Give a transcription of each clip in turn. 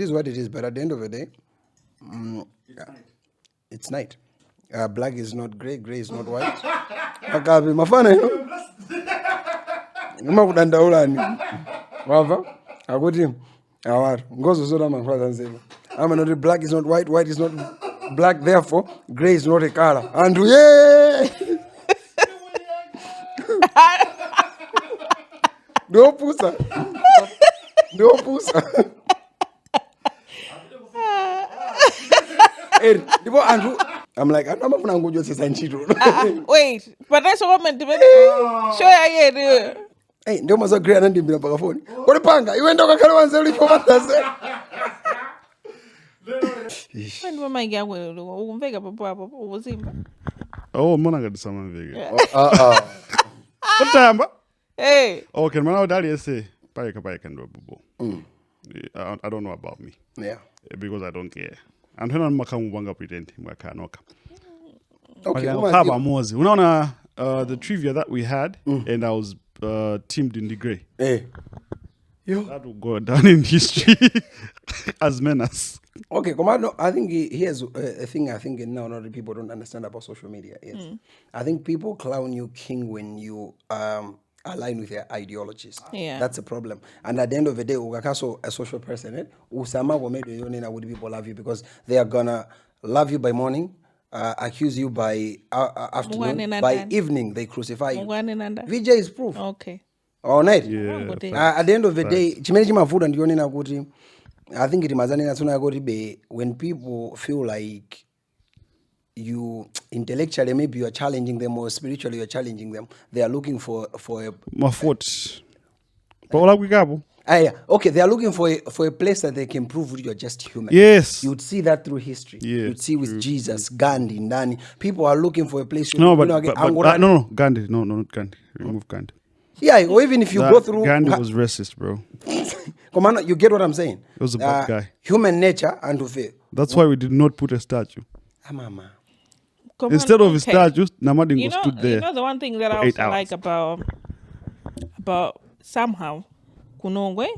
It is what it is, but at the end of the day, it's night. Black is not grey, grey is not white. Akabi mafana ngoma kudandaulani. Wava? Akuti awari. Ngozo sura mafana nzima. I'm not black is not white, white is not black, therefore grey is not a color. And yeah. No pusa. No pusa. I'm like, I'm not going to go to Sanchito. Wait, but that's what meant to be. Show you. Hey, no one's a great and in a phone. What a panga, you went over Caravan for what When will my girl will make up a papa? Was him? Oh, Monaga someone Vega. What time? Hey. Okay, man, I'll say, Pike can do a boo. I don't know about me. Yeah. Because I don't care. And when I'm Makamu pretend him, I can't. Okay, the trivia that we had, and I was teamed in the grey. Hey. That will go down in history as menace. Okay, Commando, I think here's a thing I think now a lot of people don't understand about social media. Yes. I think people clown you king when you align with their ideologies. Yeah. That's a problem. And at the end of the day, Ugakaso, a social person, Usama will make would people love you because they are gonna love you by morning, accuse you by afternoon, by evening they crucify you. VJ is proof. Okay. All night. Yeah. At the end of the day, I think it is when people feel like you intellectually maybe you are challenging them or spiritually you are challenging them, they are looking for a my foot. okay, they are looking for a place that they can prove you are just human. Yes. You'd see that through history. Yeah. You'd see with Jesus, Gandhi, Nani. People are looking for a place. No, but no, Gandhi. No, not Gandhi. Remove Gandhi. Yeah, or even if you go through... Gandhi was racist, bro. Commander, you get what I'm saying? He was a bad guy. Human nature and to fail. That's why we did not put a statue. Mama. Instead of a statue, Namadingo stood there. You know the one thing that I also like about somehow, Kunongwe,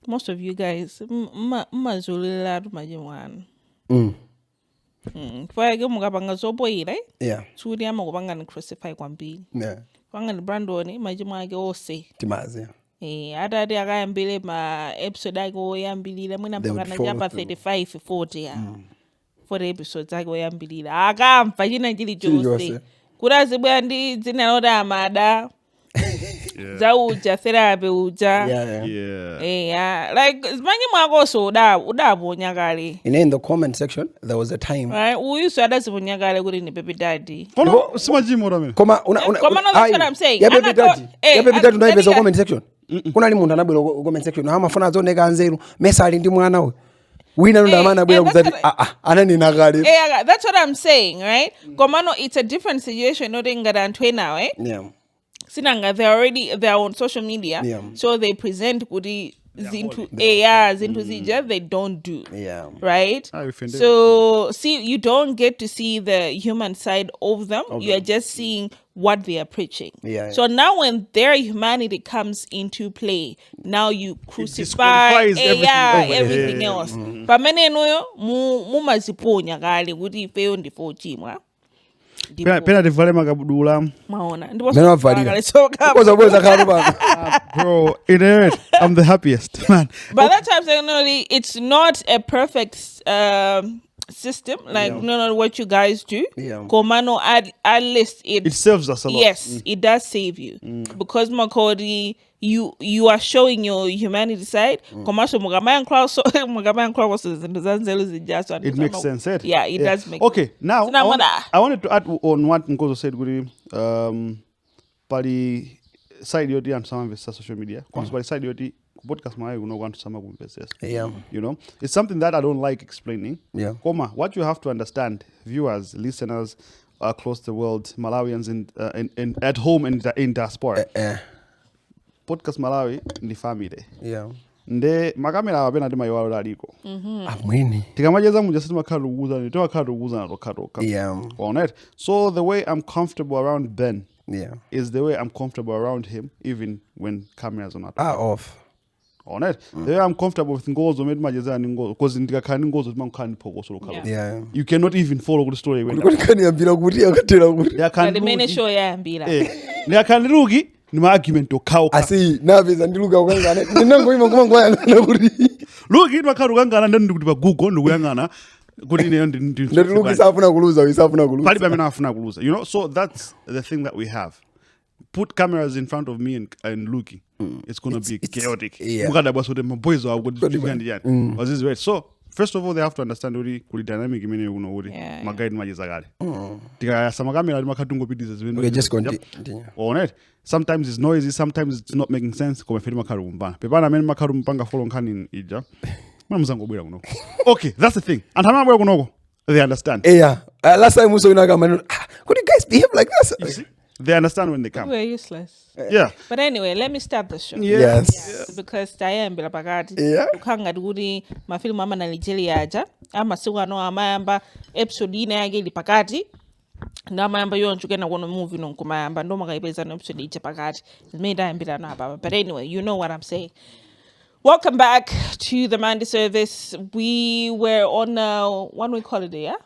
most of you guys, Yeah. Sudia Moganga crucify Kwambi. Yeah. Wangan Brandoni, Majimage or say. Timazia. Ada de aga mbele ma episode I go yambili la muna pagana japa 35 40 for the episodes I go yambili la aga mfajina jili jose kurazi bwandi zina oda amada za uja therapy uja yeah like many mwago so uda bonyagale in the comment section there was a time right we used to ada bonyagale kuri ni baby daddy simaji morame koma that's what I'm saying ya baby daddy unaibeza comment section kuna ali muntu anabwera comment section amafuna azoneka anzeru mesali ndi mwana we wina ndo amana bwera kuzati anani nakale that's what I'm saying, right? Komano, it's a different situation not in garantwe now, eh? Yeah. Sinanga they're on social media, so they present kudi zintu zija they don't do, right? So see, you don't get to see the human side of them. You are just seeing what they are preaching. So now when their humanity comes into play, now you crucify everything else. Pamene noyo mu maziponya kale kuti ifeyo ndifo chimwa. Pena tivale makabudula. Maona. Bro, in it, I'm the happiest, man. But that time technically it's not a perfect system, like no what you guys do. Komano at least it serves us a lot. Yes, it does save you. Because Makodi, you are showing your humanity side. It makes sense. Yeah, it does make sense. Okay, now I wanted to add on what Ngozo said, Pali side yoti and some of social media. Because side yoti podcast my you know want to some you know, it's something that I don't like explaining. What you have to understand, viewers, listeners across the world, Malawians in at home and in diaspora. Podcast Malawi ni family. Nde makamera wapena tima iwalo aliko. Amwini. Tikamajeza mujasema karuguza ni toa karuguza na roka. Right? So the way I'm comfortable around Ben is the way I'm comfortable around him even when cameras are not off. On it. I'm comfortable with Ngozo, made my design Ngozo, because in the kind of Ngozo, man can't pogo solo color. Yeah. You cannot even follow the story. They can show ya mbila. They can rugi, no argument to cow. I see, Navis and Luga. Look at my Karuganga and then do the Gugu, the Wangana. Good in the end. You know, so that's the thing that we have. Put cameras in front of me and Luki. It's going to be chaotic. Yeah. Boys are good. So, first of all, they have to understand the dynamic. My guide, my Yazagari. Okay, just continue. On it. Sometimes it's noisy, sometimes it's not making sense. Okay, that's the thing. And they understand. Yeah. Last time we saw could you guys behave like this? They understand when they come. We're useless. Yeah. But anyway, let me start the show. Yes. Because Tayam Bilapagati. Yeah. Ukanga Dudi, my film Mama Nigeria Aja. I'm a Suano Amayamba episode Inagi Pakati. Now my amber you want to get a one movie on Kumayamba, no more is an episode Pakati. It's made I am But anyway, you know what I'm saying. Welcome back to the Monday service. We were on a 1 week holiday, yeah?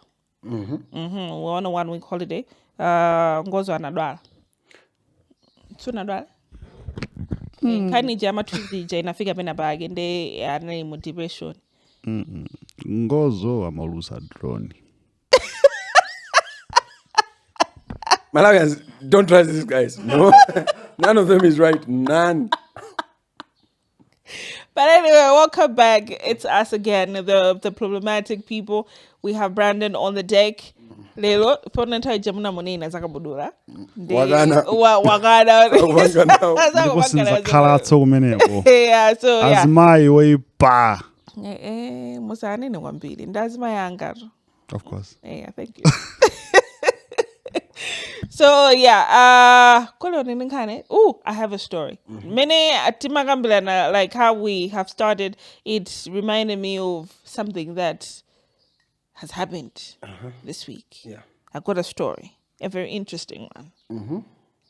We're on a 1 week holiday. Ngozo anadwala. Tunadwala. Kani jama Tuesday inafika pena bag ende ana motivation. Ngozo amalusa drone. Malawians, don't trust these guys. No. None of them is right. None. But anyway, welcome back. It's us again, the problematic people. We have Brandon on the deck. Lelo, ponenta jamuna monena zakabudura. Wagana. Yeah, so yeah. Azmai way pa. Musani no wambili. That's my anger. Of course. Yeah, thank you. So yeah, I have a story. Many Timagambelana, like how we have started, it reminded me of something that has happened this week. Yeah. I got a story, a very interesting one.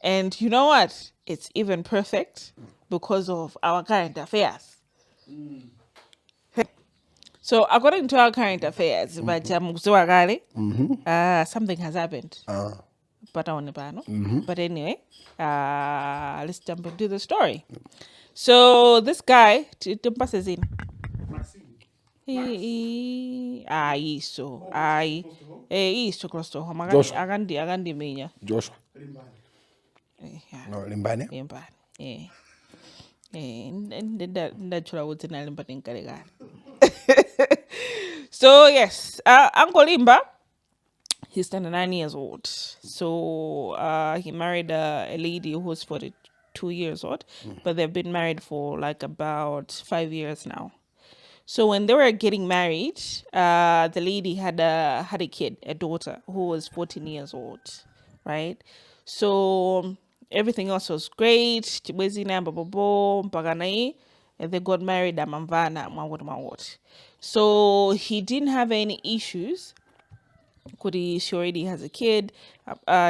And you know what? It's even perfect because of our current affairs. So according to our current affairs, but something has happened. But anyway, let's jump into the story. So this guy, Joshua. No, Limbane. So yes, Uncle Limba, he's 29 years old. So he married a lady who was 42 years old, but they've been married for like about 5 years now. So when they were getting married, the lady had a kid, a daughter, who was 14 years old, right? So everything else was great. And they got married at Mamvana. So he didn't have any issues. She already has a kid.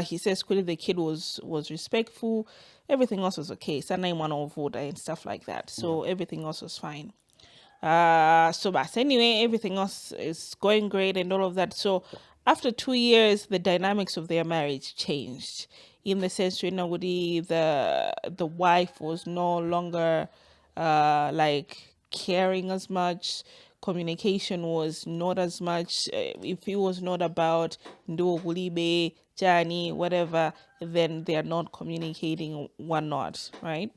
He says the kid was respectful. Everything else was okay. And stuff like that. So everything else was fine. But anyway, everything else is going great and all of that. So after 2 years, the dynamics of their marriage changed. In the sense, the wife was no longer like caring as much. Communication was not as much. If it was not about Ndo Gulibe, Jani, whatever, then they are not communicating one not, right?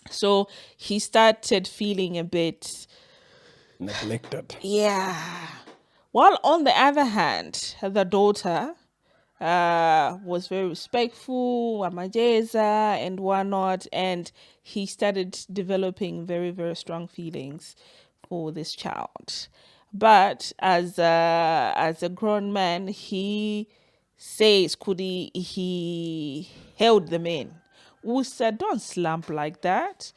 So he started feeling a bit neglected. Yeah. While on the other hand, the daughter was very respectful, amajeza and whatnot, and he started developing very, very strong feelings for this child. But as a grown man, he says he held them in. Usa, don't slump like that.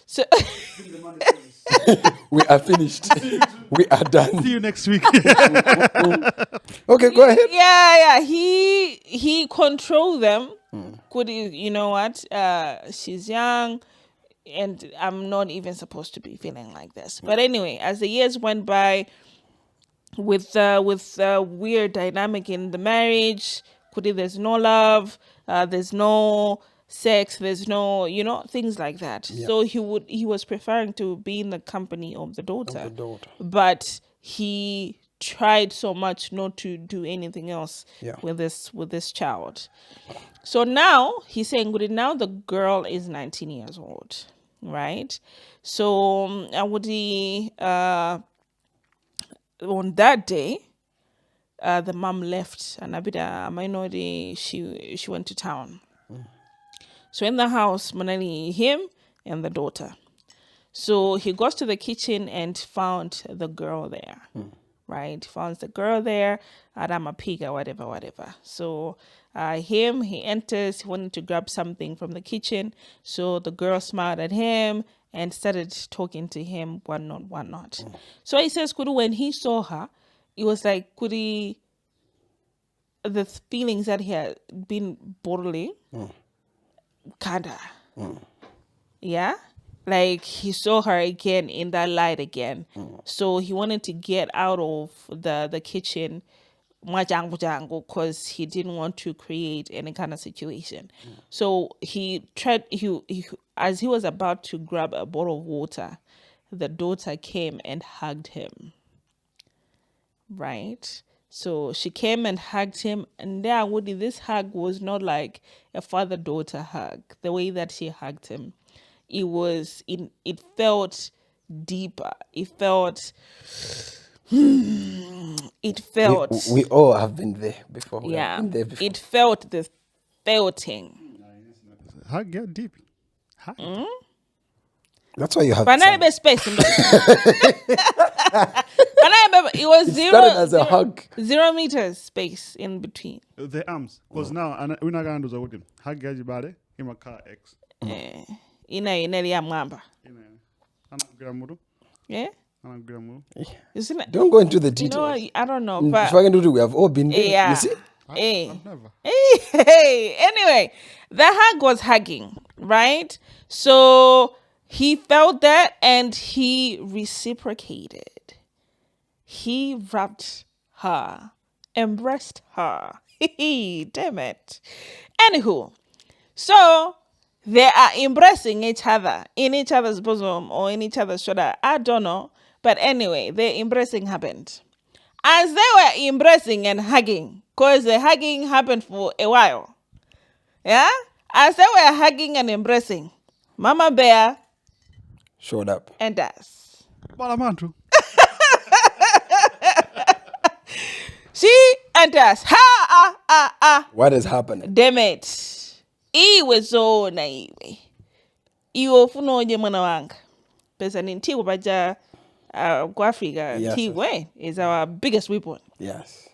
So we are finished. We are done. See you next week. Okay, go ahead. Yeah. He controlled them. You know what? She's young. and I'm not even supposed to be feeling like this. But anyway, as the years went by, with weird dynamic in the marriage, there's no love, there's no sex, there's no, things like that. Yeah. So he was preferring to be in the company of the daughter. But he tried so much not to do anything else with this child. So now he's saying, now the girl is 19 years old, right? So on that day, the mom left, and Abida minority, she went to town. So in the house, Manani, him and the daughter. So he goes to the kitchen and found the girl there, right? Found the girl there, Adama Piga, whatever. So he enters, he wanted to grab something from the kitchen. So the girl smiled at him and started talking to him, whatnot. So he says, when he saw her, it was like, the feelings that he had been bodily, kinda. Yeah? Like he saw her again in that light again. So he wanted to get out of the kitchen because he didn't want to create any kind of situation. So he tried, as he was about to grab a bottle of water, the daughter came and hugged him. Right? So she came and hugged him, and there, this hug was not like a father-daughter hug. The way that she hugged him, it felt deeper. It felt. We all have been there before. Yeah, it felt the felting. Hug, get deep. Hug. That's why you have. But not space. It was as a hug. 0 meters space in between. The arms, because now we're not gonna do the wedding. Hug gaji bade, him a car X. Ina mwamba. Yeah. Isn't it? Don't go into the details. I don't know, but if I can do it, we have all been there. Yeah. You see? I've never. Hey. Anyway, the hug was hugging, right? So he felt that and he reciprocated. He wrapped her, embraced her. Damn it. Anywho, so they are embracing each other in each other's bosom or in each other's shoulder. I don't know. But anyway, the embracing happened. As they were embracing and hugging, because the hugging happened for a while. Yeah? As they were hugging and embracing, Mama Bear showed up. And us. Balamantu. She and us. What is happening? Damn it. He was so naive. Iwo funo je mwana wanga. Pesa ni ntiwa baja kwa Africa. Tiwe is our biggest weapon. Yes.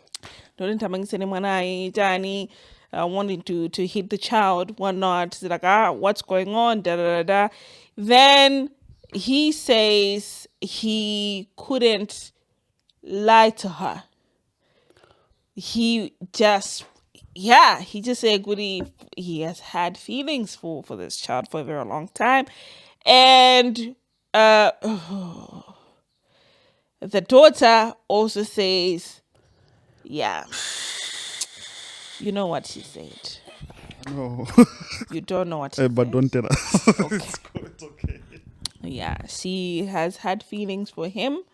Don't tamangise ni mwana jani wanting to hit the child, whatnot. Like, what's going on? Da. Then he says he couldn't lie to her. He just said he has had feelings for this child for a very long time. And the daughter also says, yeah. You know what she said. No. You don't know what she said. But don't tell us. Okay. It's okay. Yeah, she has had feelings for him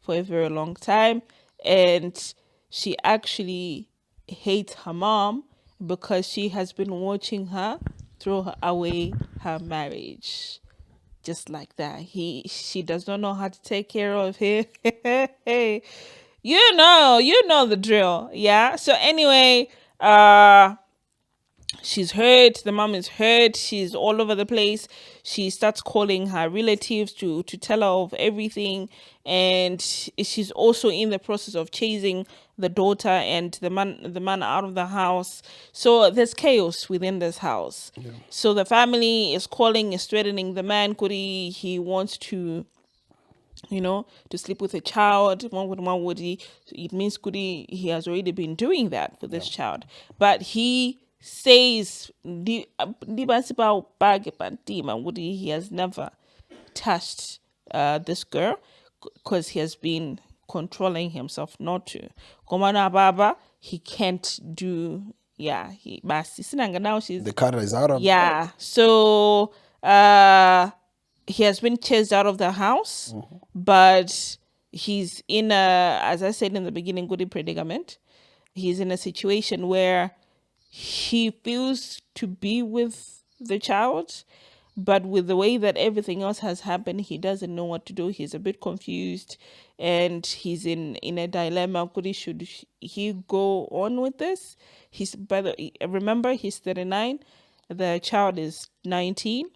for a very long time. And she actually hates her mom because she has been watching her throw away her marriage. Just like that. She does not know how to take care of him. You know the drill. Yeah. So anyway, she's hurt. The mom is hurt. She's all over the place. She starts calling her relatives to tell her of everything. And she's also in the process of chasing the daughter and the man out of the house. So there's chaos within this house. Yeah. So the family is threatening the man. He wants to, to sleep with a child. It means he has already been doing that for this child. But he says he has never touched this girl because he has been controlling himself not to. Komana Baba, he can't do. Yeah, now she's The cutter is out of. Yeah, so he has been chased out of the house, but he's in a, as I said in the beginning, good predicament. He's in a situation where he feels to be with the child, but with the way that everything else has happened, he doesn't know what to do. He's a bit confused, and he's in a dilemma. Should he go on with this? Remember, he's 39. The child is 19.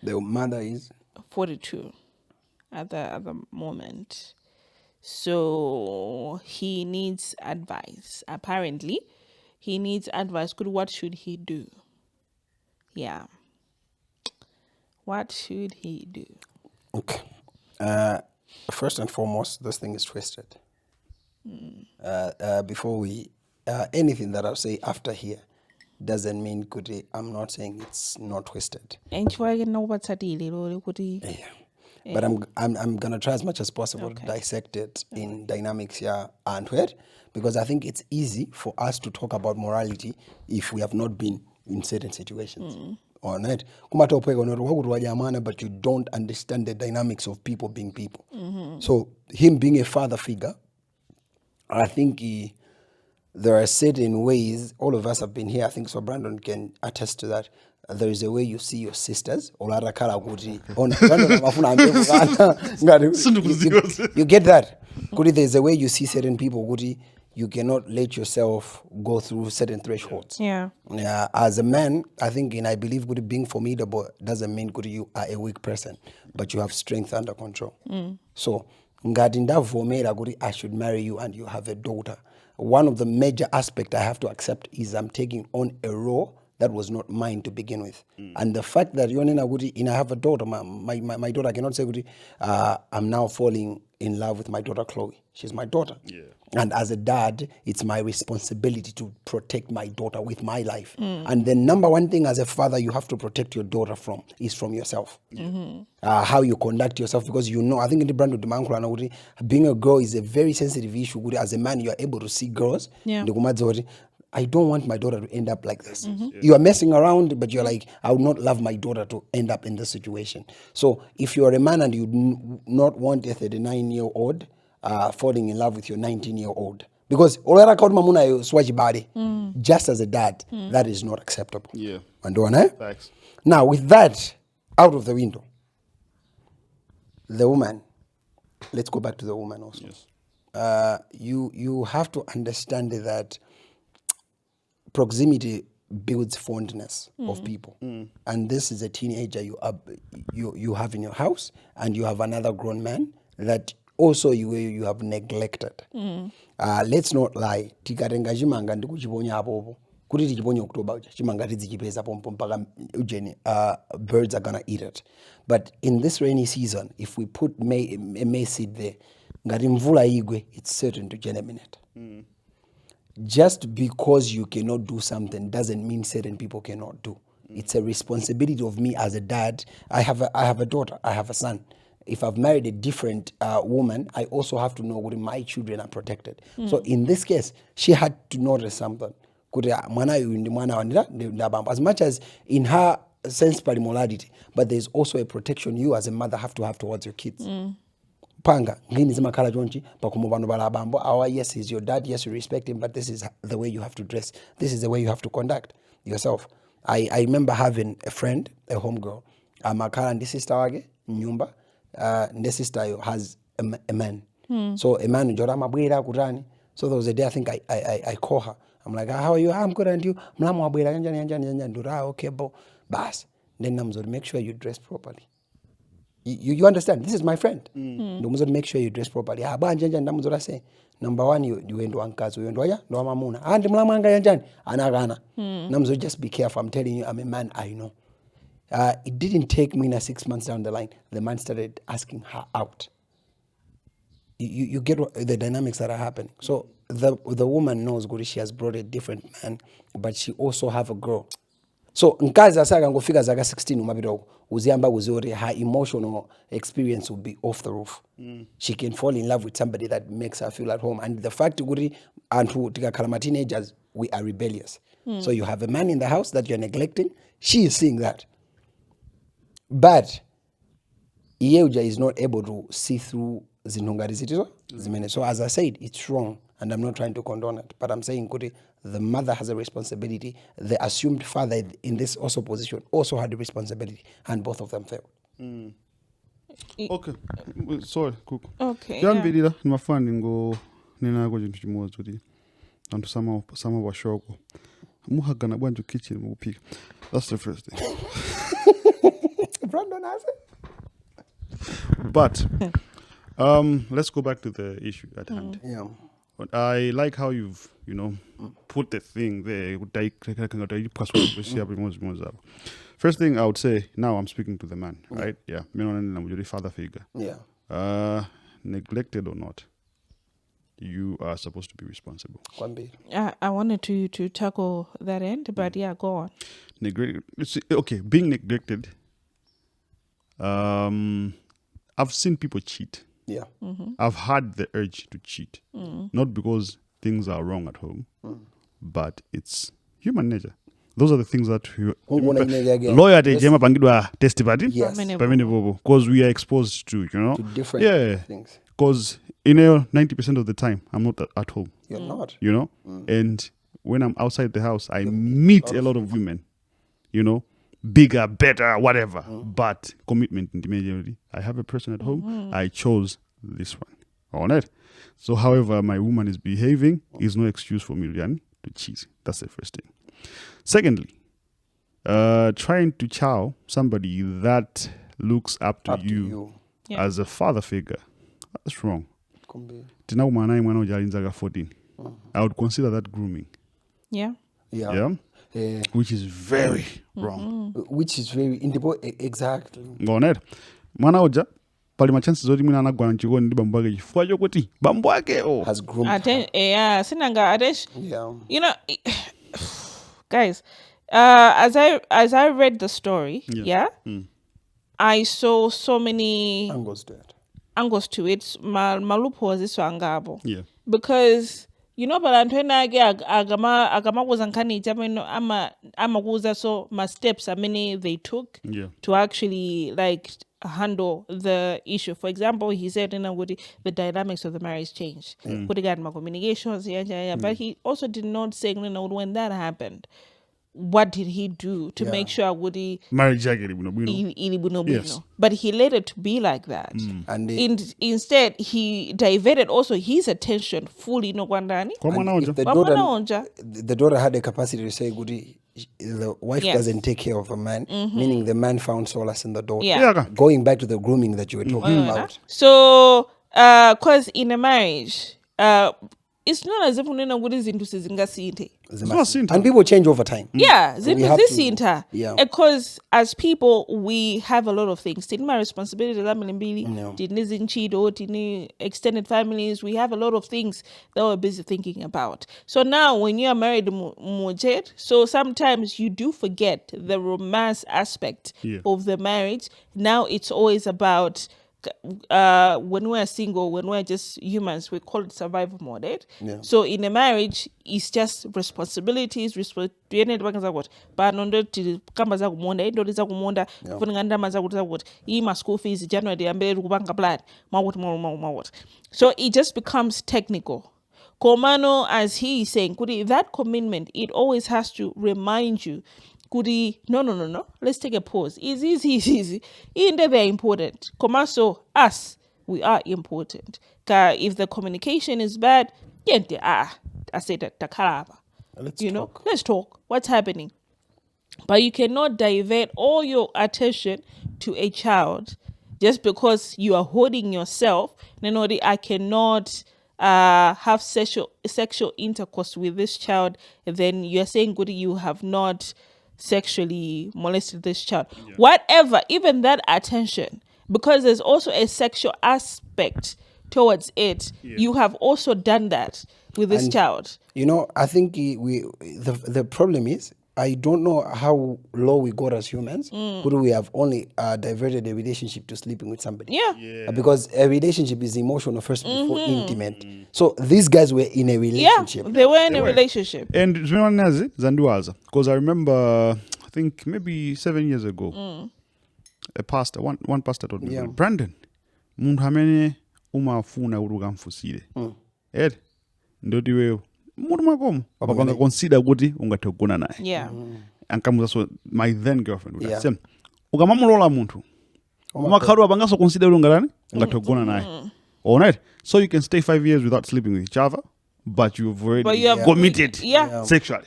The mother is 42 at the moment. So he needs advice. Apparently, he needs advice. What should he do? Yeah. What should he do? Okay. First and foremost, this thing is twisted. Before we, anything that I'll say after here doesn't mean good. I'm not saying it's not twisted. Yeah. But I'm gonna try as much as possible to dissect it in dynamics here and where, because I think it's easy for us to talk about morality if we have not been in certain situations. Or not. But you don't understand the dynamics of people being people. So him being a father figure, I think there are certain ways. All of us have been here. I think so. Brandon can attest to that. There is a way you see your sisters. You get that. There's a way you see certain people. You cannot let yourself go through certain thresholds. Yeah. As a man, I think, and I believe being formidable doesn't mean you are a weak person, but you have strength under control. So, I should marry you and you have a daughter. One of the major aspects I have to accept is I'm taking on a role that was not mine to begin with. And the fact that I have a daughter, my daughter, I cannot say I'm now falling in love with my daughter Chloe. She's my daughter. Yeah. And as a dad, it's my responsibility to protect my daughter with my life. And the number one thing as a father you have to protect your daughter from is from yourself. How you conduct yourself, because I think in the brand of the being a girl is a very sensitive issue. As a man, you are able to see girls. Yeah. I don't want my daughter to end up like this. You are messing around, but you're like, I would not love my daughter to end up in this situation. So if you're a man and you do not want a 39-year-old falling in love with your 19-year-old, because just as a dad, that is not acceptable. Yeah. Facts. Now, with that out of the window, the woman, let's go back to the woman also. Yes. You have to understand that proximity builds fondness of people. And this is a teenager you have in your house, and you have another grown man that also you have neglected. Let's not lie. Tikatenga chimanga ndikuchiponya apopo. Kuti tichiponya October chimanga tidzichipeza pompo mpaka birds are gonna eat it. But in this rainy season, if we put a maize seed there, ngati mvula igwe, it's certain to germinate. Just because you cannot do something doesn't mean certain people cannot do. It's a responsibility of me as a dad. I have a daughter. I have a son. If I've married a different woman, I also have to know whether my children are protected. So in this case, she had to notice something. As much as in her sense morality, but there's also a protection you as a mother have to have towards your kids. Panga, yes, he's your dad, yes, you respect him, but this is the way you have to dress. This is the way you have to conduct yourself. I remember having a friend, a homegirl, Makara and this sister wage, nyumba, this sister has a man. So a man, so there was a day I think I call her. I'm like, how are you? I'm good, and you? Okay, bas. Then I'm make sure you dress properly. You understand? This is my friend. Make sure you dress properly. Number one, you went to Ankazu, you went to Mamuna. And Namzo, just be careful. I'm telling you, I'm a man, I know. It didn't take me 6 months down the line. The man started asking her out. you get the dynamics that are happening. So the woman knows good she has brought a different man, but she also have a girl. So nkazi asaka ngofika zaka 16 umabiro uziyamba uzori, her emotional experience will be off the roof. She can fall in love with somebody that makes her feel at home. And the fact guri antu tikakhala teenagers, we are rebellious. So you have a man in the house that you're neglecting. She is seeing that. But Ieuja is not able to see through zinungari zimene. So as I said, it's wrong, and I'm not trying to condone it, but I'm saying the mother has a responsibility. The assumed father in this also position also had a responsibility, and both of them failed. Okay, sorry, Gugu. Okay. Yambirira nimafani ngo ninako chintu chimodzi kuti anthu sama washoko muhagana bwanju kitchen mukupika. That's the first thing. Brandon has it. But let's go back to the issue at hand. Yeah. I like how you've, put the thing there. First thing I would say, now I'm speaking to the man, right? Yeah. Father figure. Yeah. Neglected or not, you are supposed to be responsible. I wanted to tackle that end, but yeah, go on. Being neglected, I've seen people cheat. Yeah. I've had the urge to cheat. Not because things are wrong at home, but it's human nature. Those are the things that lawyer Jema Pangidwa testify. Yes. Because we are exposed to, to different things. Because 90% of the time I'm not at home. You're not. And when I'm outside the house, I meet a lot of women, bigger, better, whatever. But commitment in the majority. I have a person at home. I chose this one. All right. So, however my woman is behaving is no excuse for me to cheat. That's the first thing. Secondly, trying to chow somebody that looks up to you as a father figure. That's wrong. 14. I would consider that grooming. Yeah. Which is very wrong. Which is very exactly. Go on. Mwana oja pali machances zoti mwina anagwana nchikoni ndi bambo ake chifukwa chokuti bambo ake has groomed sinanga atesh. Guys, as I read the story, I saw so many angles to it. Malupo was this angabo. Yeah. Because balantwena ake agamakuza nkhani ichapeno amakuza so my steps many they took to actually like handle the issue. For example, he said the dynamics of the marriage changed. Putting out my communications, but he also did not say when that happened, what did he do to make sure marriage yes. But he let it to be like that. And instead he diverted also his attention fully the daughter had the capacity to say the wife doesn't take care of a man, meaning the man found solace in the daughter. Going back to the grooming that you were talking about. So because in a marriage it's not as if and people change over time. Because as people we have a lot of things. My responsibility, extended families, we have a lot of things that we're busy thinking about. So now when you are married, so sometimes you do forget the romance aspect of the marriage. Now it's always about when we're single, when we're just humans, we call it survival mode, right? So in a marriage, it's just responsibilities, but school fees January so it just becomes technical. Komano, as he is saying, that commitment, it always has to remind you no. Let's take a pause. Easy. They're important. So us, we are important. If the communication is bad, I say that takaraba. Let's talk. What's happening? But you cannot divert all your attention to a child just because you are holding yourself. I cannot have sexual intercourse with this child. And then you're saying you have not sexually molested this child. Whatever, even that attention, because there's also a sexual aspect towards it, you have also done that with this child. You know, I think the problem is, I don't know how low we got as humans, but we have only diverted a relationship to sleeping with somebody. Because a relationship is emotional first before intimate. So these guys were in a relationship. Yeah, they were in a relationship. And because I remember, I think maybe 7 years ago, a pastor, one pastor told me, Brandon, muntu amene umafuna kuti ukamfusire. Ndoti wewe muntu makomo wapanga consider kuti ungathe kugona naye. Ankamuza so my then girlfriend would say, ukamamulola muntu umakhalu wapangaso consider kuti ungathe kugona naye. All right, so you can stay 5 years without sleeping with each other, but you've already committed sexually.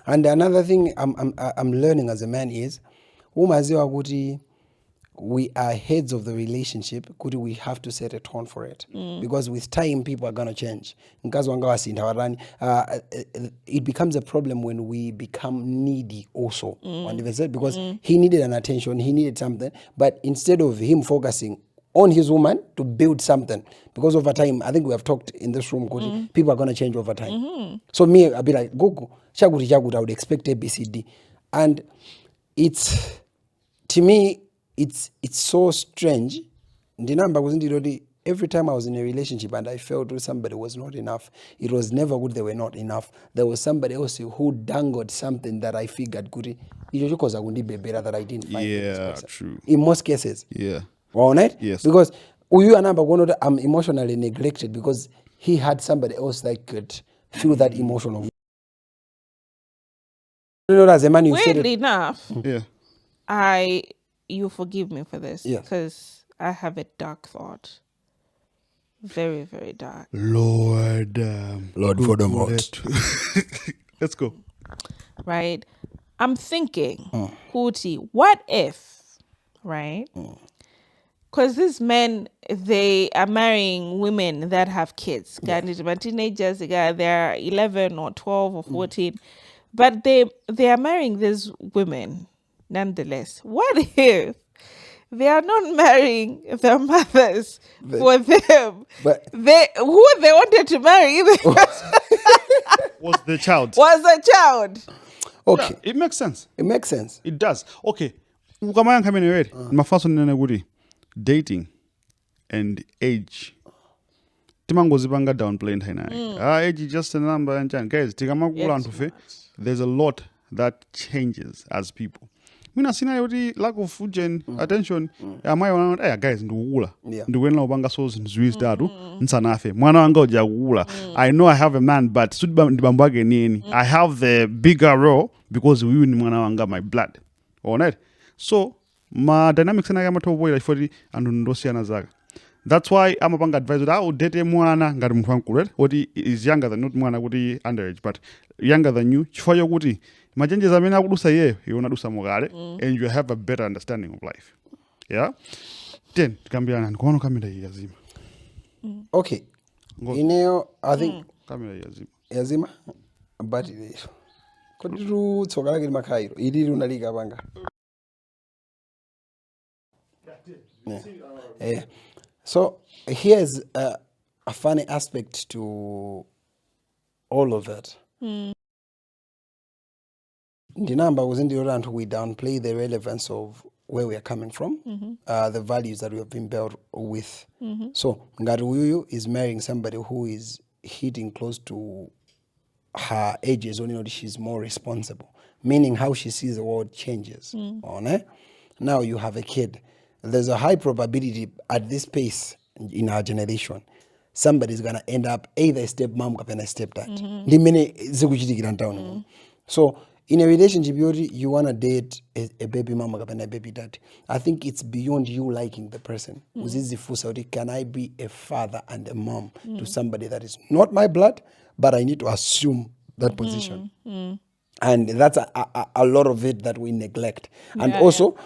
And another thing I'm learning as a man is, we are heads of the relationship. We have to set a tone for it, because with time people are gonna change. It becomes a problem when we become needy also. Because he needed an attention, he needed something, but instead of him focusing on his woman to build something, because over time, I think we have talked in this room, people are gonna change over time. So me, I'll be like, Gugu, chaguti, I would expect ABCD, and it's, to me, it's so strange. The number wasn't really, every time I was in a relationship and I felt with somebody was not enough, it was never good they were not enough. There was somebody else who dangled something that I figured good. Because I wouldn't be better that I didn't find. Yeah, true. In most cases. Yeah. All right? Yes. Because you and I'm emotionally neglected because he had somebody else that could feel that emotion of. You know, as a man, you said weirdly enough, you forgive me for this, because I have a dark thought. Very, very dark. Lord Voldemort. Let's go. Right? I'm thinking, Hootie, what if, right? Because these men, they are marrying women that have kids. Teenagers, they're 11 or 12 or 14. But they are marrying these women nonetheless. What if they are not marrying their mothers for them? But who they wanted to marry was the child. Okay. Yeah, it makes sense. It does. Okay. My first one, dating and age. Timangozibanga downplaying age is just a number and guys, there's a lot that changes as people. Mina sina yoti lack of food and attention. Guys nduwela ubanga souls nzwiz dadu nsanafe mwana wanga ojagula. I know I have a man, but ndibambage nini. I have the bigger role because we ni mwana wanga my blood. Alright. So ma dynamics na yama to boy for the andondosiana zaga. That's why I'm a advisor. I would date mwana ngati mtu wangu, what is younger than not mwana would underage, but younger than you. For your woody, my changes I mean I would say you wanna do some mogare and you have a better understanding of life. Yeah. Then Gambian and Kono Kamida Yazima. Okay. I think Kamida Yazima, but could you talk about Makairo? You did Unaliga Banga. Yeah. So here's a funny aspect to all of that. The number was in the order we downplay the relevance of where we are coming from, the values that we have been built with. So Ngaruyu is marrying somebody who is hitting close to her ages, only she's more responsible, meaning how she sees the world changes. Now you have a kid. There's a high probability at this pace in our generation, somebody's gonna end up either a stepmom or a stepdad. So in a relationship, you wanna date a baby mama or a baby dad. I think it's beyond you liking the person. Can I be a father and a mom to somebody that is not my blood, but I need to assume that position? And that's a lot of it that we neglect. And also,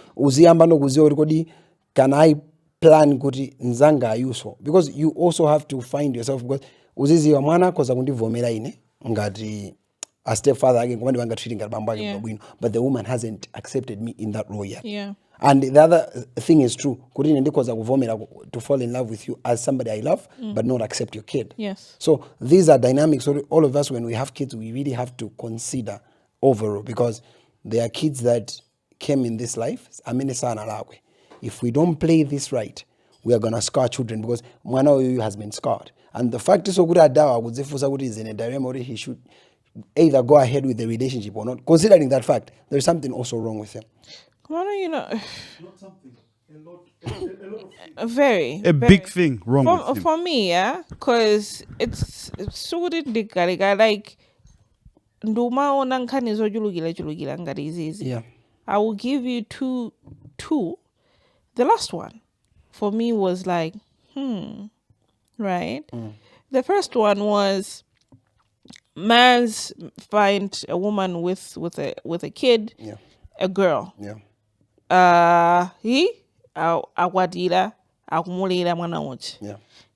can I plan kuti nzanga yuso? Because you also have to find yourself, because uzizi wa mwana koza kundi vomera ine ngati a stepfather again but the woman hasn't accepted me in that role yet. And the other thing is true. To fall in love with you as somebody I love, but not accept your kid. Yes. So these are dynamics. So all of us, when we have kids, we really have to consider overall, because there are kids that came in this life. If we don't play this right, we are going to scar children, because mwana oyu has been scarred. And the fact is, is in a dilemma, he should either go ahead with the relationship or not. Considering that fact, there's something also wrong with him. Not something. Very big thing wrong with him. For me, yeah, because it's so like nduma onankani zo julugila ngari easy. Yeah. I will give you two. The last one for me was like, right? The first one was man's find a woman with a kid, a girl. He akwadira akumulira mwana wote.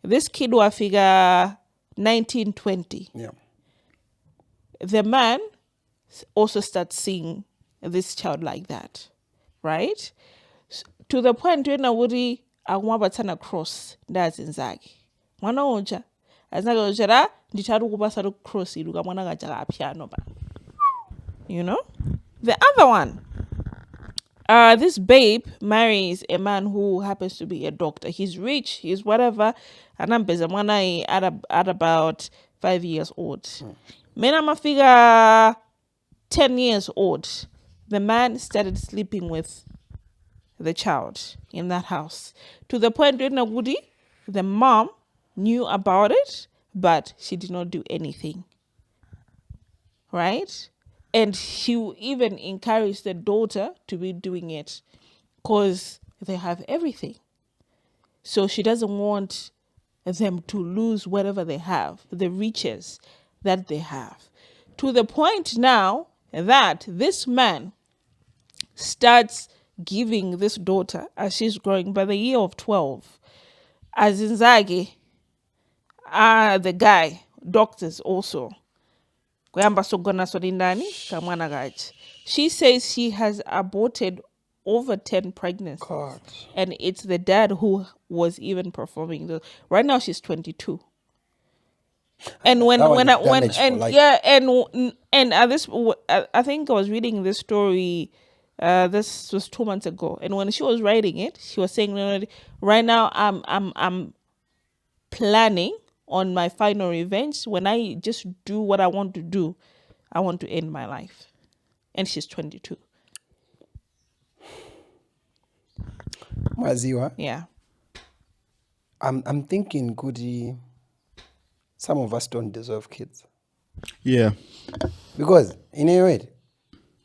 This kid wa figure 1920. The man also starts seeing this child like that, right? To the point when awuri akumwabatana cross that's inzagi. Mwana wote azaga ojera ndicharu kupasa ru cross iruka mwana gajaga piano ba. You know? The other one, this babe marries a man who happens to be a doctor. He's rich, he's whatever. And I'm busy at about 5 years old. Men I'm a figure 10 years old. The man started sleeping with the child in that house. To the point where the mom knew about it, but she did not do anything. Right? And he even encouraged the daughter to be doing it because they have everything. So she doesn't want them to lose whatever they have, the riches that they have. To the point now that this man starts giving this daughter, as she's growing, by the year of 12, as Inzagi, the guy, doctors also, she says she has aborted over 10 pregnancies. God. And it's the dad who was even performing. Right now she's 22. And I think I was reading this story. This was 2 months ago, and when she was writing it, she was saying, "Right now, I'm planning on my final revenge. When I just do what I want to do, I want to end my life." And she's 22. Maziwa. Yeah. I'm thinking, Goody, some of us don't deserve kids. Yeah. Because in a way,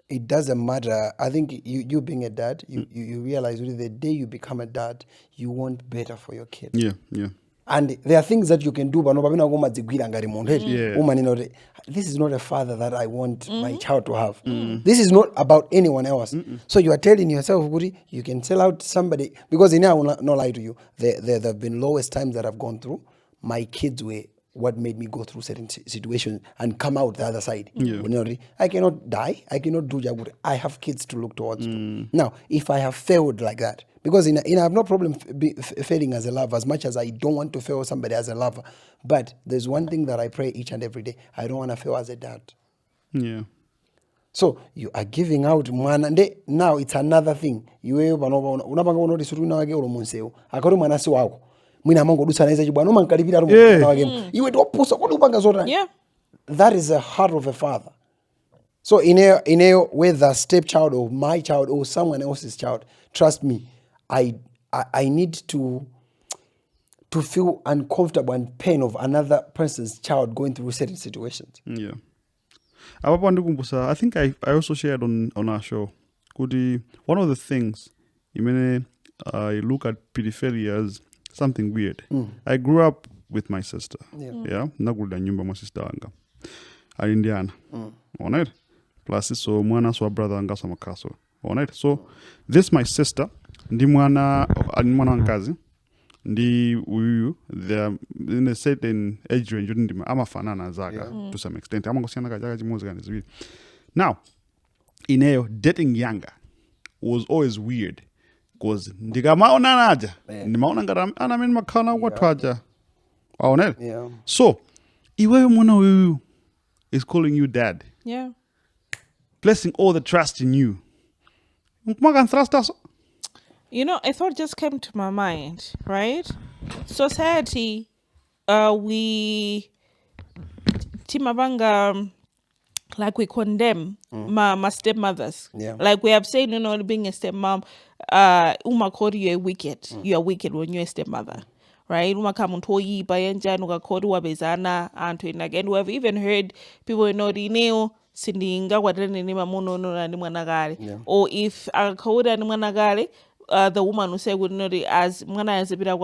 it doesn't matter. I think you being a dad, you realize really the day you become a dad, you want better for your kid. Yeah. And there are things that you can do, but this is not a father that I want my child to have. This is not about anyone else. So you are telling yourself, Guri, you can tell out somebody, because I will not lie to you, there have been lowest times that I've gone through. My kids were what made me go through certain situations and come out the other side. I cannot die. I cannot do Jaguri. I have kids to look towards. Now, if I have failed like that, because I have no problem failing as a lover, as much as I don't want to fail somebody as a lover. But there's one thing that I pray each and every day. I don't want to fail as a dad. Yeah. So you are giving out one, and now it's another thing. You yeah. That is the heart of a father. So in a whether stepchild or my child or someone else's child, trust me, I need to feel uncomfortable and pain of another person's child going through certain situations. Yeah. I think I also shared on our show. One of the things I look at Phiri as something weird. I grew up with my sister. Yeah. Naguda nyumba my sister anga. Indiana. Alright. Plus so mwana so brother anga so makaso. Alright. So this my sister. Ndi mwana nkazi. Ndi uyu. They're in a certain age range. Ama fanana zaga to some extent. Ama ngosiana kajaga jimuzi gani zwi. Now, dating younger was always weird Cause ndikamaona naja ndimaona ngati ana amene makhala kwathu aja. So iweyo mwana uyu is calling you dad. Yeah. Placing all the trust in you. You know, a thought just came to my mind, right? Society, we timabanga, like we condemn my stepmothers. Yeah. Like we have said, being a stepmom, umakori you're wicked. You are wicked when you're a stepmother. Right? Umakamuntoyi bayenja nugakori wabezana and we have even heard people rineo sindinga wadene ni mamuno no ni mwanagari. Or if akauda ni mwanagari, the woman will say would not as mwana as a bit of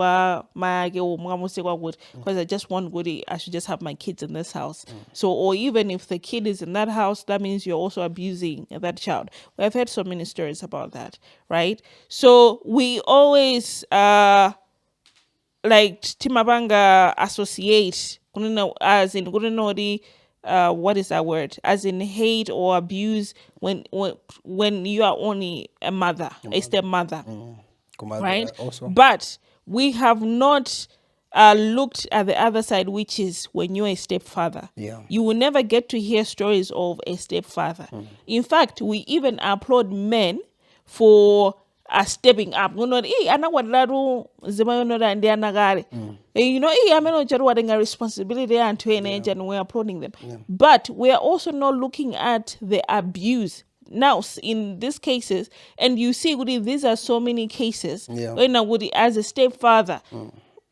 my or mwamusewa would because I just want goody, I should just have my kids in this house. So or even if the kid is in that house, that means you're also abusing that child. We have heard so many stories about that, right? So we always like timabanga associate as in what is that word? As in hate or abuse when you are only a mother, a stepmother, right? Also. But we have not looked at the other side, which is when you're a stepfather. Yeah. You will never get to hear stories of a stepfather. In fact, we even applaud men for stepping up. I'm a responsibility and we're applauding them. But we are also not looking at the abuse. Now, in these cases, and you see, these are so many cases, as a stepfather,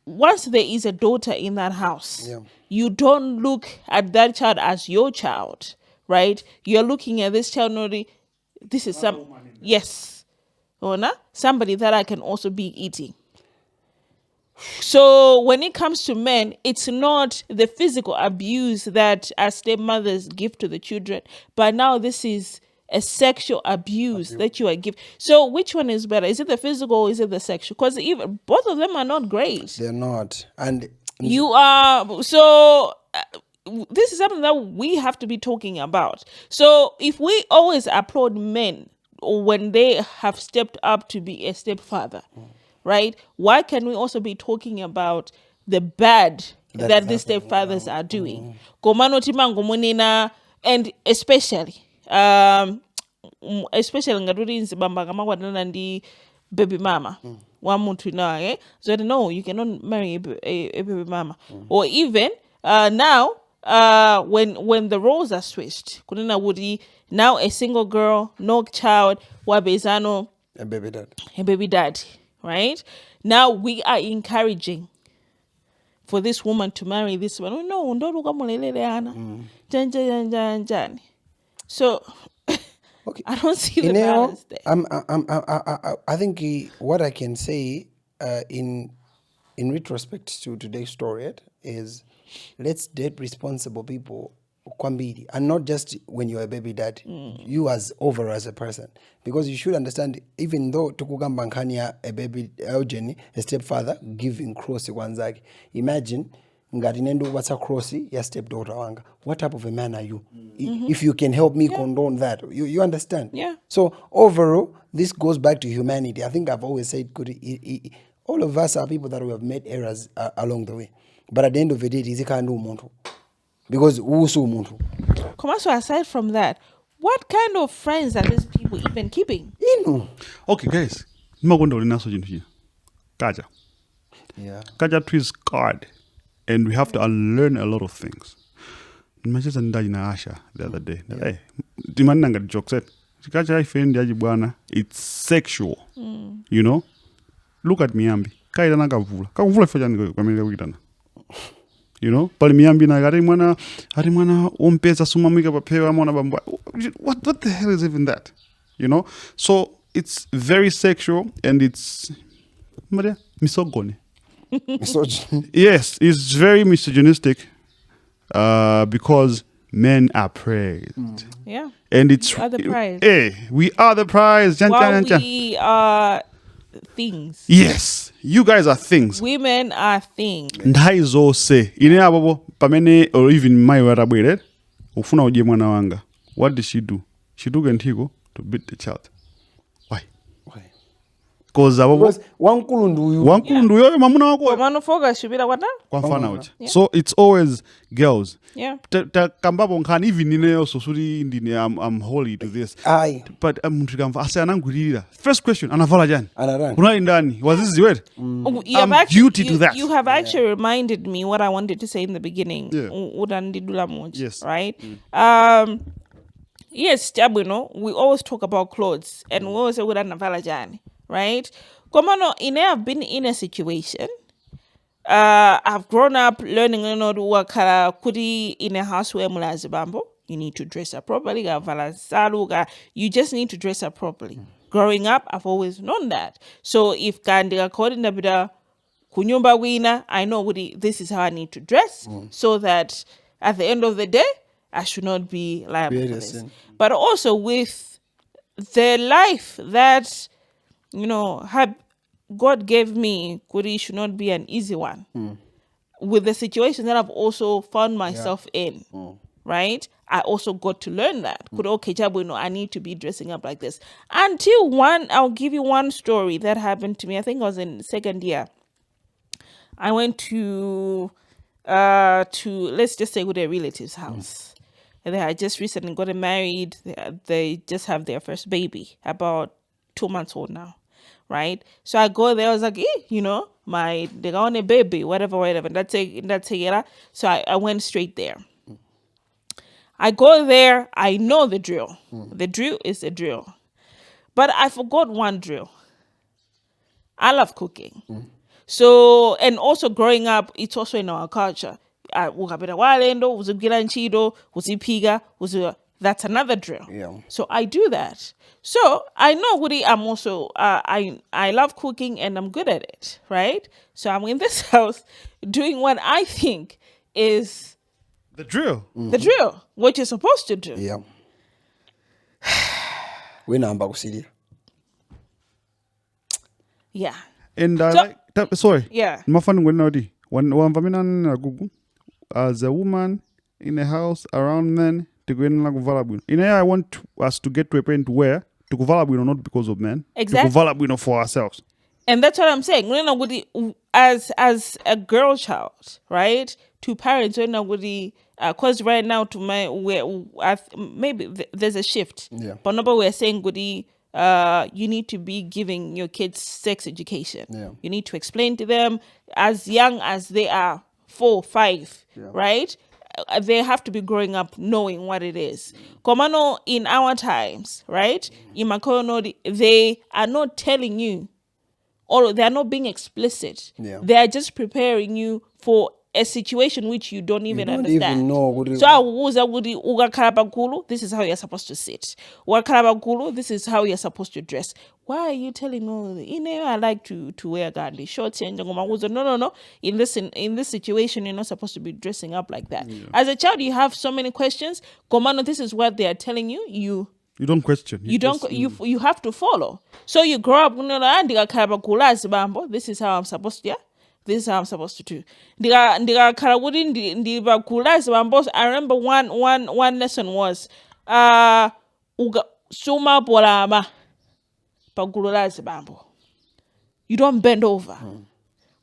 once there is a daughter in that house, you don't look at that child as your child, right? You're looking at this child, this is somebody that I can also be eating. So when it comes to men, it's not the physical abuse that as stepmothers give to the children, but now this is a sexual abuse that you are giving. So which one is better? Is it the physical or is it the sexual? Because even both of them are not great. They're not. And you are so. This is something that we have to be talking about. So if we always applaud men when they have stepped up to be a stepfather, right? Why can we also be talking about the bad that the stepfathers are doing? And especially ngaduri nzibamba kama kwadana ndi baby mama wa muntu na so no, you cannot marry a baby mama. Or even now when the roles are switched, kunina wudi now a single girl, no child, wabezano a baby dad, right? Now we are encouraging for this woman to marry this one. Oh no, ndo kamulelele ana. Jan. So okay. I don't see the balance there. I think what I can say in retrospect to today's story is let's date responsible people kwambiri, and not just when you're a baby dad, you as a person, because you should understand, even though tukugamba nkania a baby Eugene, a stepfather giving cross wanzaki, imagine ngati nendo what's a crossy ya stepdaughter wanga, what type of a man are you? If you can help me condone that, you understand? So overall, this goes back to humanity. I think I've always said all of us are people that we have made errors along the way, but at the end of the day, it's a umuntu. Because usu umuntu. So aside from that, what kind of friends are these people even keeping? Okay, guys. Kaja. Yeah. Kaja tree is God, and we have to unlearn a lot of things. Asha the other day. Hey, dimanda joke said, it's sexual. You know? Look at Miambi. Kaida nakavula. Kavula fanya kwa you know, pale miambi na gari mwana ompesa sumamika papewa mwana bamba. What the hell is even that? You know? So it's very sexual and it's misogyny. Yes, it's very misogynistic because men are praised. Yeah. And it's we are the prize. We are the prize. While we are things. Yes, you guys are things. Women are things. Ndaizo say ine ababo pamene or even my warabwere ufuna uje mwana wanga. What did she do? She took Antigo to beat the child. Why? Because wankulu mamuna wako manofoka shubira kwata kwa mfana uchi. So it's always girls. Yeah. Kambapo nkhani even ineyo sosuri ndine I'm holy to this. Aye. But mtrikamva ase anangulira. First question anavala jani? Anaranga. Kuna indani. Was this the word? I'm guilty to that. You have actually reminded me what I wanted to say in the beginning. Yes. Right? Yes, Jabuno, we always talk about clothes and we always say navala jani. Right? Komano, I've been in a situation. I've grown up learning kudi in a house where mulazibambo. You need to dress up properly. You just need to dress up properly. Growing up, I've always known that. So if kandi according to bida kunyumba wina, I know this is how I need to dress so that at the end of the day, I should not be liable for this. But also with the life that God gave me, Kuri should not be an easy one. With the situation that I've also found myself in, right? I also got to learn that. I need to be dressing up like this. Until I'll give you one story that happened to me. I think I was in second year. I went to let's just say with a relative's house. And they had just recently gotten married. They just have their first baby, about 2 months old now. Right? So I go there, I was like, they got a baby, whatever. And that's it. So I went straight there. I go there, I know the drill. The drill is a drill. But I forgot one drill. I love cooking. So, and also growing up, it's also in our culture. That's another drill. Yeah. So I do that. So I know I'm also I love cooking and I'm good at it, right? So I'm in this house doing what I think is the drill. The drill, what you're supposed to do. Yeah. We number City. Yeah. And sorry. Yeah. Gugu, as a woman in a house around men. I want us to get to a point where to kuvala not because of men, exactly. To kuvala for ourselves. And that's what I'm saying. As a girl child, right? To parents, because right now maybe there's a shift. Yeah. But no, we're saying you need to be giving your kids sex education. Yeah. You need to explain to them as young as they are, 4, 5, right? They have to be growing up knowing what it is. Komano, in our times, right? They are not telling you, or they are not being explicit. Yeah. They are just preparing you for a situation which you don't even understand. Even know. So, this is how you're supposed to sit. This is how you're supposed to dress. Why are you telling me, I like to wear gandhi shorts and no. In this situation, you're not supposed to be dressing up like that. Yeah. As a child, you have so many questions. Komano, this is what they are telling you. You don't question. You have to follow. So you grow up, this is how I'm supposed to, yeah? This is how I'm supposed to do. I remember one lesson was suma bolama pagululazi bambo. You don't bend over.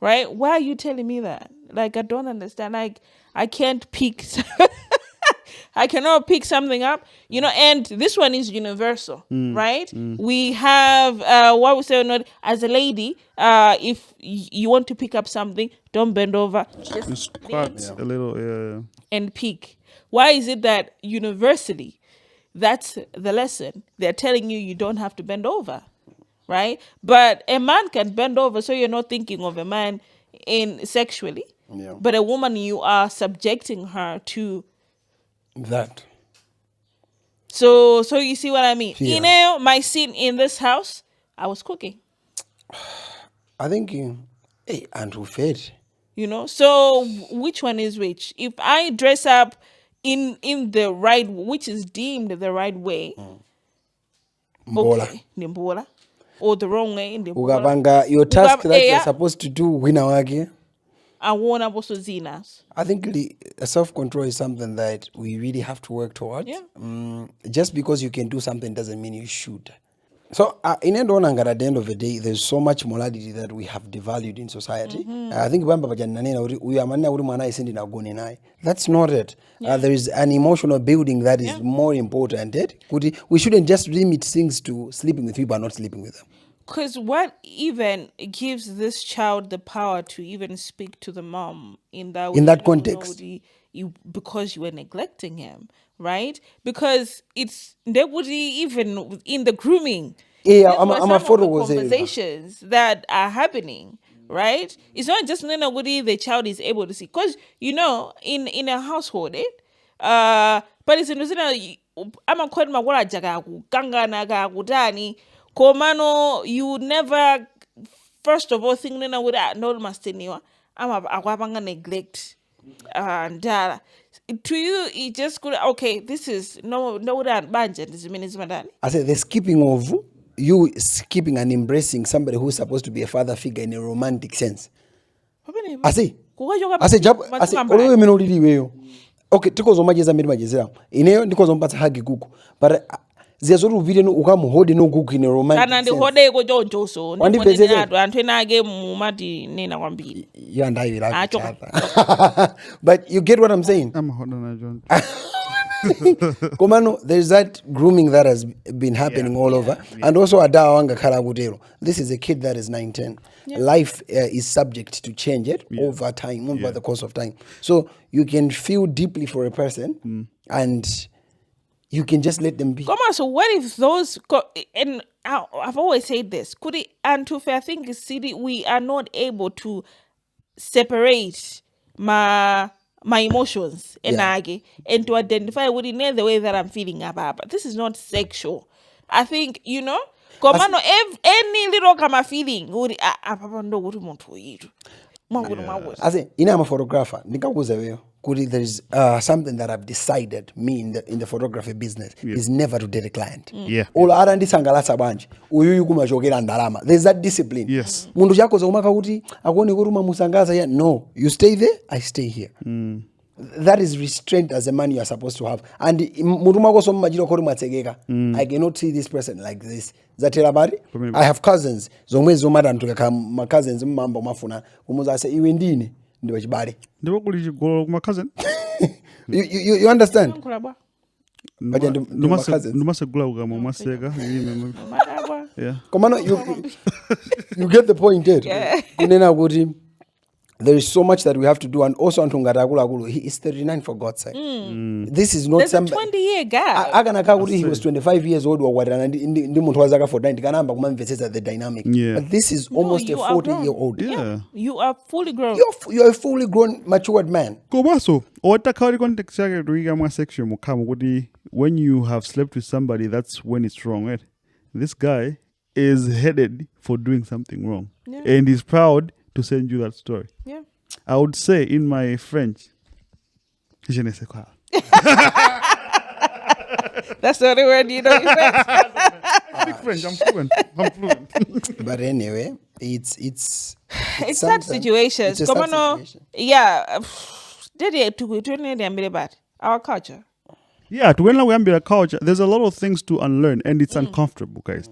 Right? Why are you telling me that? Like, I don't understand. Like, I can't pick I cannot pick something up, and this one is universal, right? We have, what we say, as a lady, if you want to pick up something, don't bend over. Just squat a little, and pick. Why is it that universally, that's the lesson? They're telling you don't have to bend over, right? But a man can bend over, so you're not thinking of a man sexually. Yeah. But a woman, you are subjecting her to that. So you see what I mean? Yeah. My scene in this house, I was cooking. I think Andrew fed. So which one is which? If I dress up in the right, which is deemed the right way, okay, Mbola, or the wrong way, Ugabanga, your task that you're supposed to do, winawagi. I think self-control is something that we really have to work towards. Yeah. Just because you can do something doesn't mean you should. So, at the end of the day, there's so much morality that we have devalued in society. I think that's not it. There is an emotional building that is more important. We shouldn't just limit things to sleeping with people and not sleeping with them. Because what even gives this child the power to even speak to the mom in that context? Because you were neglecting him, right? Because it's even in the grooming. Yeah, I'm a photo conversations that are happening, right? It's not just the child is able to see. Because in a household, but it's I'm a quite Komano, you never, first of all, think nena would no mastiniwa. I'm a neglect. And to you, it just could okay. This is no that budget. This is I said the skipping of you skipping and embracing somebody who's supposed to be a father figure in a romantic sense. I say, okay, because majeza made majeza. Ineo because mpata hagi Gugu, but ziyazuru vile no ukamuhodi no Gugu in a romantic sense. Hode go Jojo so. Wandi pezeze. Antwena age mumati nena wambili. You and I will like each other. But you get what I'm saying? I'm holding John. Komano, there's that grooming that has been happening all over. And also Adawanga Karagudero. This is a kid that is 9-10. Life is subject to change over time, over the course of time. So you can feel deeply for a person and you can just let them be. Come on, so what if those and I've always said this, I think we are not able to separate my emotions and to identify what in the way that I'm feeling about. But this is not sexual. I think, any little kama feeling would I say, I'm a photographer. There is something that I've decided, me in the photography business, is never to date a client. All around this angalasa bunch, there's that discipline. Yes. No, you stay there, I stay here. That is restraint as a man you are supposed to have. And I cannot see this person like this. I have cousins. My cousins I say my cousin. You understand? Yeah. Come on, you get the point, There is so much that we have to do, and also he is 39 for God's sake. This is not some 20-year gap. He was 25 years old or what, and the dynamic. But this is almost a 40-year-old. Yeah. You are fully grown. You're a fully grown, matured man. When you have slept with somebody, that's when it's wrong, right? This guy is headed for doing something wrong, and he's proud to send you that story. Yeah. I would say in my French, je ne sais quoi. That's the only word you know in French. I speak French, I'm fluent. But anyway, it's that situation. It's a sad situation. Yeah. Our culture. Yeah, to when we ambira culture, there's a lot of things to unlearn, and it's uncomfortable, guys.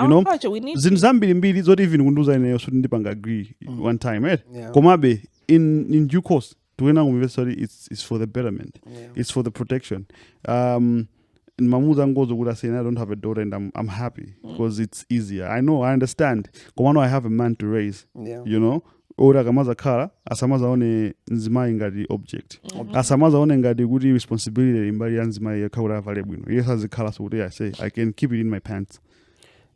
You know, culture, we need Zinzambili mbili is not even kunduza ine shouldn't agree one time, right? Komabe in due course, to when it's for the betterment, it's for the protection. Mamuza Ngozo would have said, I don't have a daughter and I'm happy because it's easier. I know, I understand. Komano, I have a man to raise, you know. Ora kamaza kara asamaza one nzima ingadi object asamaza one ingadi good responsibility imbali nzima yakawura available. Yes, as a color, so I say I can keep it in my pants.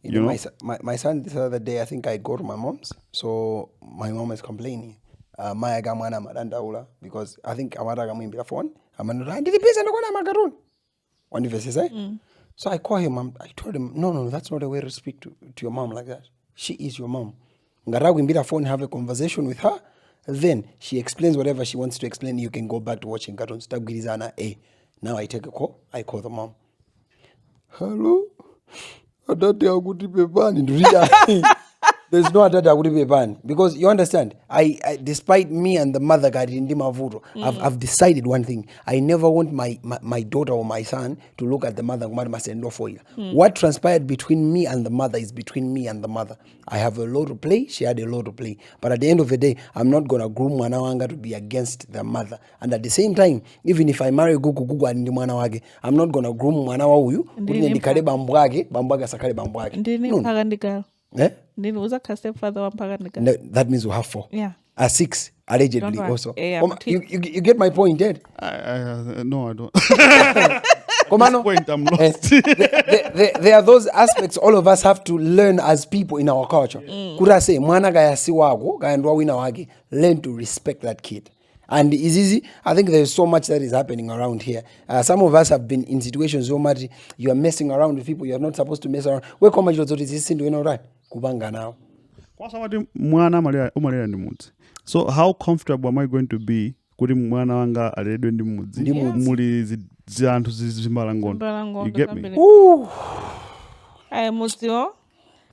You know, my son this other day, I think I go to my mom's, so my mom is complaining. Maya gamwana madandaula because I think amara gamuimbira phone amanura ndili pesa ndokona magarun one verse so I call him. I told him no, that's not a way to speak to your mom like that. She is your mom. Ngaragu phone, have a conversation with her, then she explains whatever she wants to explain. You can go back to watching cartoons. Now I take a call. I call the mom. Hello? The There's no other that would be ban because you understand. I despite me and the mother I've decided one thing. I never want my daughter or my son to look at the mother must end for you. What transpired between me and the mother is between me and the mother. I have a lot to play. She had a lot to play. But at the end of the day, I'm not gonna groom Mwanawanga to be against the mother. And at the same time, even if I marry Gugu and Mwanawage, I'm not gonna groom Mwanawa huyu. Ndikale bambwage sakale bambwage. Eh? That means we have 4. Yeah. 6 allegedly also. You get my point, Ed? No, I don't. Komano, point, I'm lost. There are those aspects all of us have to learn as people in our culture. Kura say mwana gaya siwago gaya ndwa wina wage, learn to respect that kid. And it's easy. I think there's so much that is happening around here. Some of us have been in situations so much you are messing around with people you are not supposed to mess around. We come to this thing doing all right. Kubanga now. So how comfortable am I going to be kuri mwana wanga aledwe ndi mudzi muli zanthu zimbalangono? You get me?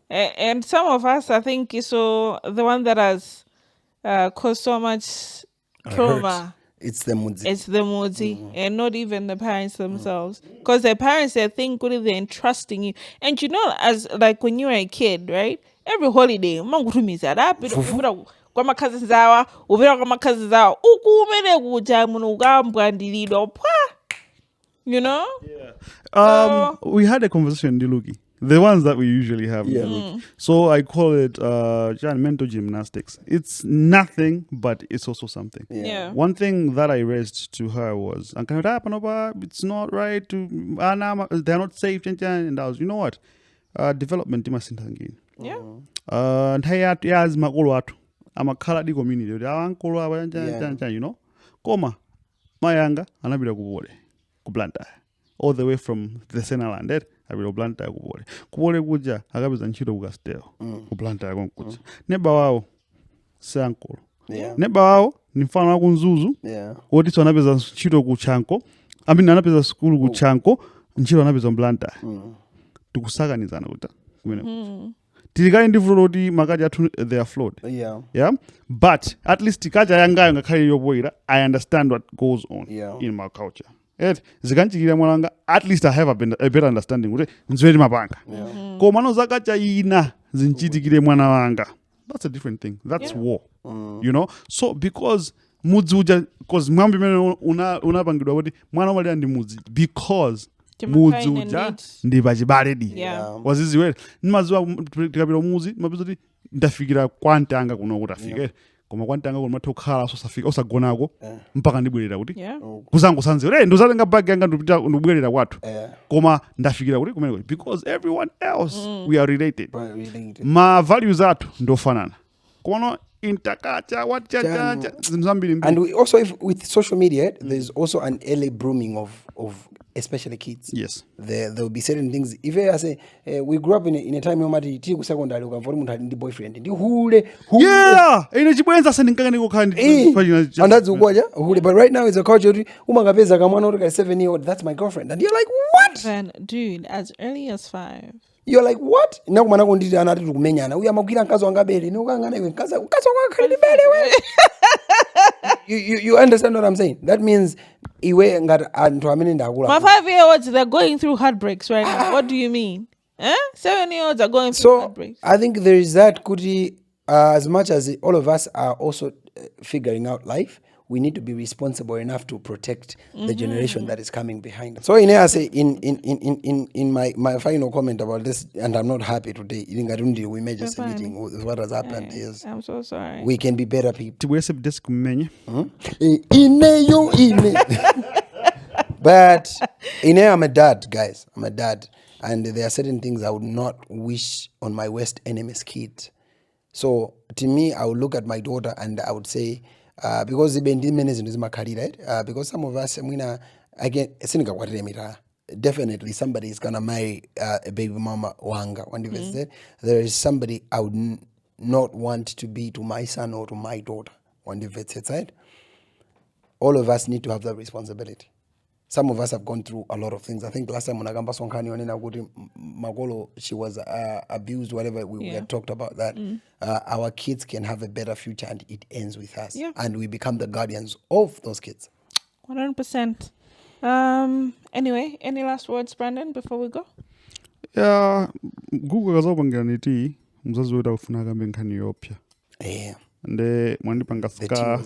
And some of us, I think, is so the one that has caused so much trauma. It's the mudzi. And not even the parents themselves. Because the parents, they think they're entrusting you. And you know, as like when you were a kid, right? Every holiday, kwa makazi zawa, uvira kwa makazi zawa, ukumene kuja munugambwa ndilido pa. You know? Yeah. We had a conversation, Dilugi. The ones that we usually have. Yeah. So I call it mental gymnastics. It's nothing, but it's also something. Yeah. One thing that I raised to her was, it's not right to, they're not safe. And I was, you know what? Development imasintangini. Yeah. And as makolo atu. Amakhala di community. Ankolo you know? Koma, mayanga, anabila kubole. Kublanta. All the way from the Senaland. Abilo blanta kubole. Kubole kuja, agabiza nchito kugasteo. Kublanta ya kuja. Neba wao, se ankolo. Neba wao, ni mfano wako nzuzu. Woti anabeza nchito kuchanko. Anabeza skulu kuchanko. Nchito anabeza blanta. Tukusaga nizana kuta. Tilikai ndivulodi makaja they are flawed. Yeah. But at least tikaja yangayo ngakali yoboira, I understand what goes on in my culture. Zikanchikira mwananga, at least I have a better understanding. Nzweli mapanga. Ko mano zakacha ina zinchitikire mwana wanga. That's a different thing. That's war. You know? So because mudzuja, because mwambi mene unapangidwa wodi mwana wali andi mudzi because mudzuja ndi bachibaledi. Wazizi wele nimaziwa tikapira muzi mabizoti ndafikira kwantanga kuno kutafika. Koma kwantanga kuno matokhala osafika osagonako mpaka ndibwerera kuti kuzangu sanze ndozatenga bag yanga ndibwerera kwathu. Koma ndafikira kuti kumene because everyone else we are related. Ma values athu ndofanana. Kono intakacha wachacha zambiri. And we also, if with social media, there's also an early brooming of especially kids. Yes. There will be certain things. If I say we grew up in a time where mati tiku secondary ukamvori had ndi boyfriend ndi hule. Yeah, ine chibwenza sendinganga niko kandi. And that's ugoja hule. But right now it's a culture umangapeza kamwana uri 7-year-old, that's my girlfriend. And you're like, what? Man, dude, as early as 5. You're like, what? Nakumana kunditi anati kumenyana. Uya makwira nkazo angabele. Nukangana iwe nkazo wakakali bele we. You understand what I'm saying? That means iwe ngata antu amene ndakula. My 5-year-olds, they're going through heartbreaks right now. What do you mean? 7-year-olds are going through heartbreaks. I think there is that kuti as much as all of us are also figuring out life, we need to be responsible enough to protect the generation that is coming behind us. So I say in my final comment about this, and I'm not happy today. We made just a meeting with what has happened. Yes, I'm so sorry. We can be better people. But I'm a dad, guys. I'm a dad, and there are certain things I would not wish on my worst enemy's kid. So to me, I would look at my daughter and I would say, because because some of us, again, definitely somebody is gonna marry a baby mama wanga. There is somebody I would not want to be to my son or to my daughter. All of us need to have that responsibility. some of us have gone through a lot of things. I think last time when Agamba Sonkani onena kuti Magolo, she was abused, whatever we had talked about that. Our kids can have a better future, and it ends with us. Yeah. And we become the guardians of those kids. 100%. Anyway, any last words, Brandon, before we go? Yeah, Gugu kazopangira niti mzazi wetu ufuna kambe nkhani yopya. Yeah. Nde mwandipangasika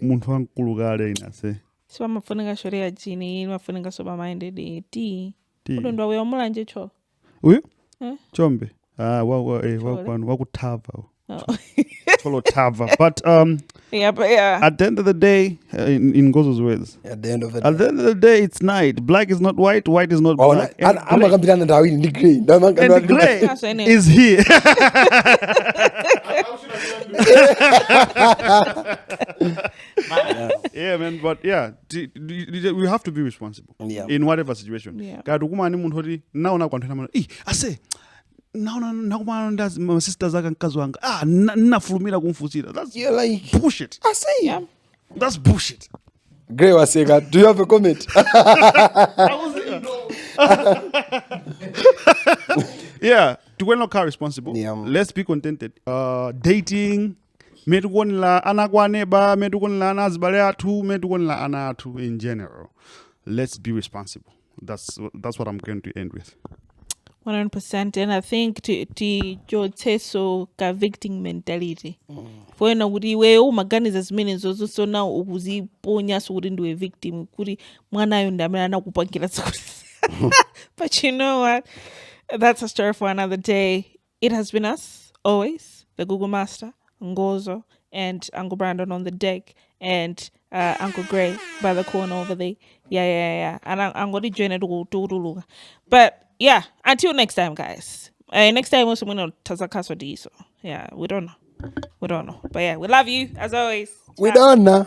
muntu wankulu kale inase. Siwa mafuninga shoria jini, mafuninga soba minded ti. Udo ndo we omulanje cho. Uyo? Chombe. Wakutava. Follow Tava. But at the end of the day, in Ngozo's words, at the end of the day, it's night. Black is not white, white is not black. I'm not going to the gray. The gray is here. Yeah, man. But yeah, we have to be responsible in whatever situation. Yeah. I say. No, my sisters are kazwanga. Nafulumira kumfusira. That's like bullshit. I say, yeah. That's bullshit. Gray was saying, do you have a comment? Yeah, to we're not car responsible. Yeah. Let's be contented. Dating, metukonla anakwaneba, metukonla anazbaleatu, metukonla anatu in general. Let's be responsible. That's what I'm going to end with. 100%, and I think to joteso ka victim mentality. For na kuri we maganiza zimene zozo so now ukuziponya so kuri ndiwe victim kuri mwana yo ndamena na kupangira sakuri. But you know what? That's a story for another day. It has been us always, the Google Master, Ngozo, and Uncle Brandon on the deck, and Uncle Gray by the corner over there. Yeah. And I'm going to join it to. But yeah, until next time, guys. Next time also we're going to Tazakaso D. So yeah, we don't know. But yeah, we love you as always. We don't know.